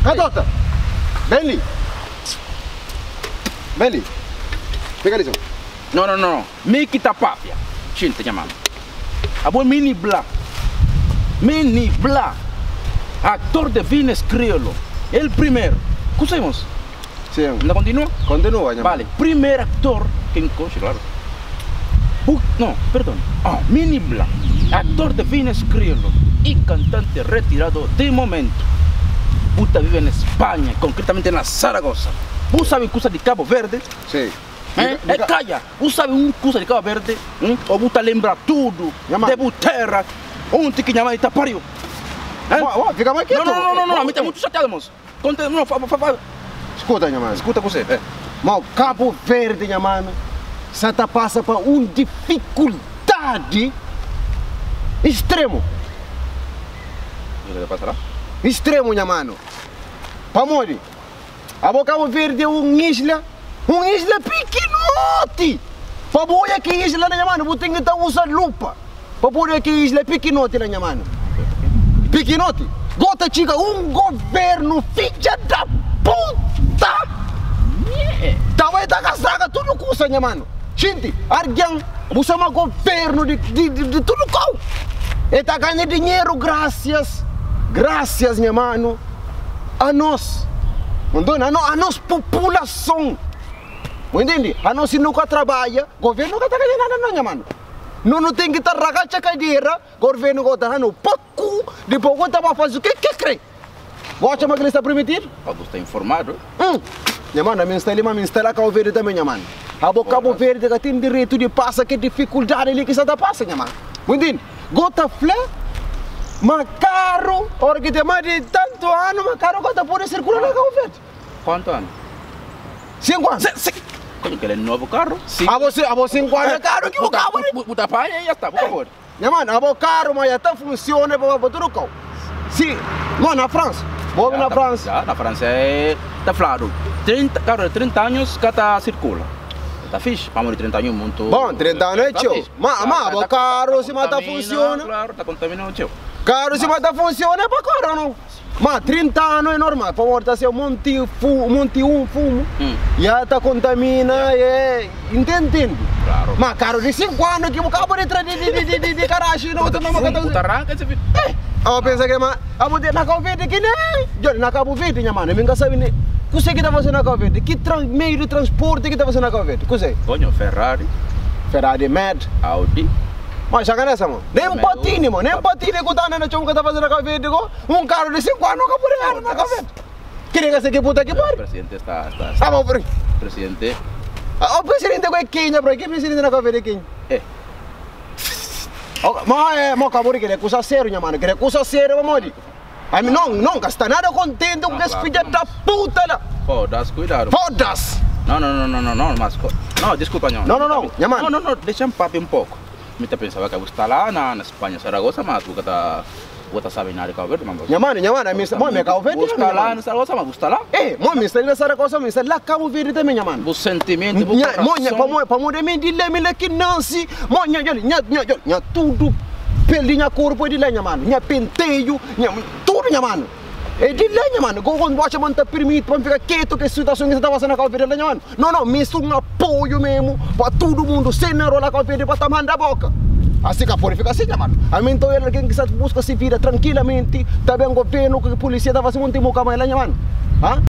Cadota! Benli! Benli! Pega ali, No. Me que tá papia. Gente, chamando. A bom Mini Bla. Mini Bla. Actor de Vines Criollo. El primeiro. Conseguimos. Sim. Ainda continua? Continua, chamando. Vale. Primeiro actor que encontre, claro. No, perdón. Mini Bla. Actor de Vines Criollo y cantante retirado de momento. Puta vive en España, concretamente en la Zaragoza. ¿Vos sabes cosa de Cabo Verde? Sim. Calla, ¿vos sabes un cosa de Cabo Verde? O puta lembra tudo de Buterra, onde que llama Itapario. Fica mais quieto. No, a mim tá muito chateado, moço. Conta, não, Escuta, minha mano. escuta você. Mas Cabo Verde, minha mano, Santa passa por uma dificuldade extremo. Extremo, minha mano. Pamori, a Cabo Verde é uma isla pequenote. Para boia que isla, minha mano, você tem que usar lupa. Para boia que isla pequenote, minha mano. Pequenote. Gota chica, governo filha da puta. Tava tá castraga tudo custa, minha mano. Gente, alguém usa um governo de tudo com. E tá ganhando dinheiro graças, minha mano, a nós. A nossa população. Entende? A nós nunca trabalha, o governo nunca tá ganhando nada, não, minha mano. Não tem que estar ragacha cadeira, o governo está dando pouco, depois você vai fazer o que crê. Você acha que ele está permitido? Você está informado? Minha mano, me instala Cabo Verde também, minha mano. A Cabo Verde que tem direito de passar, que dificuldade ali que está passando, minha mano. Entende? Gota flé, mas carro, hora que tem mais de tanto ano, mas carro gota pode circular na Cabo Verde. Quanto ano? 5 anos. Como que ele é novo carro? Sim. A você 5 anos é caro que o carro, né? Puta palha e já está, por favor. Minha mano, a carro, mas já está funciona para tudo o carro. Sim, mano, na França. Vamos na França. Já, na França está claro. 30 anos que está circula. Está fixe, vamos de 30 anos muito. Bom, 30 anos é tio. Mas o carro se mata funciona. Claro, está contaminando tio. Carro se mata funciona é para carro, não? Mas 30 anos é normal, para morrer se monte fumo, já está contamina, entende? Claro. Mas carro de 5 anos que o carro de garagem, não puta arranca esse filho. Eu penso que na Cabo Verde que nem, na Cabo Verde, minha mano, eu nunca sabia nem. O que está fazendo na Cabo Verde? Que meio de transporte que está fazendo na Cabo Verde? O que? Conho, Ferrari, Mad, Audi. Mas já nessa, mano. Nem um patinho, mano. Nem um patinho que está na chão que está fazendo na Cabo Verde. Um carro de 5 anos nunca pode ganhar na Cabo Verde. Queria que puta que pare. O presidente está. Bom, por presidente. O presidente é quem, bro? Que presidente na Cabo Verde é quem? Mas acabou de querer coisa séria, minha mano. Querer coisa séria, vamos ali. Não gasta nada contente com esse filho da puta lá. Foda-se, cuidado. Foda-se! Não, mas. Não, desculpa, não. Não, minha mano. Não, deixa-me papo um pouco. Eu pensava que você está lá na Espanha, Zaragoza, mas você está sabendo nada de Cabo Verde, minha mano, minha Cabo Verde. Você está lá na Zaragoza, mas você está lá? Mãe, está na Zaragoza, mas está lá Cabo Verde também, minha mano. O sentimento, o coração. Para morrer, me que não se. Minha tudo, pelinha corpo de lenha, mano. Minha penteio, tudo, minha mano. É de lenha, mano. Quando você não está permitido para ficar quieto que a situação que você está fazendo na Cabo Verde, lenha, mano. Não, me sou um apoio mesmo para todo mundo, sem na rola Cabo Verde para tomar da boca. Assim que pode ficar assim, mano. A mim, então, ele quem que busca se vira tranquilamente, também o governo, a polícia está fazendo um tempo, mano.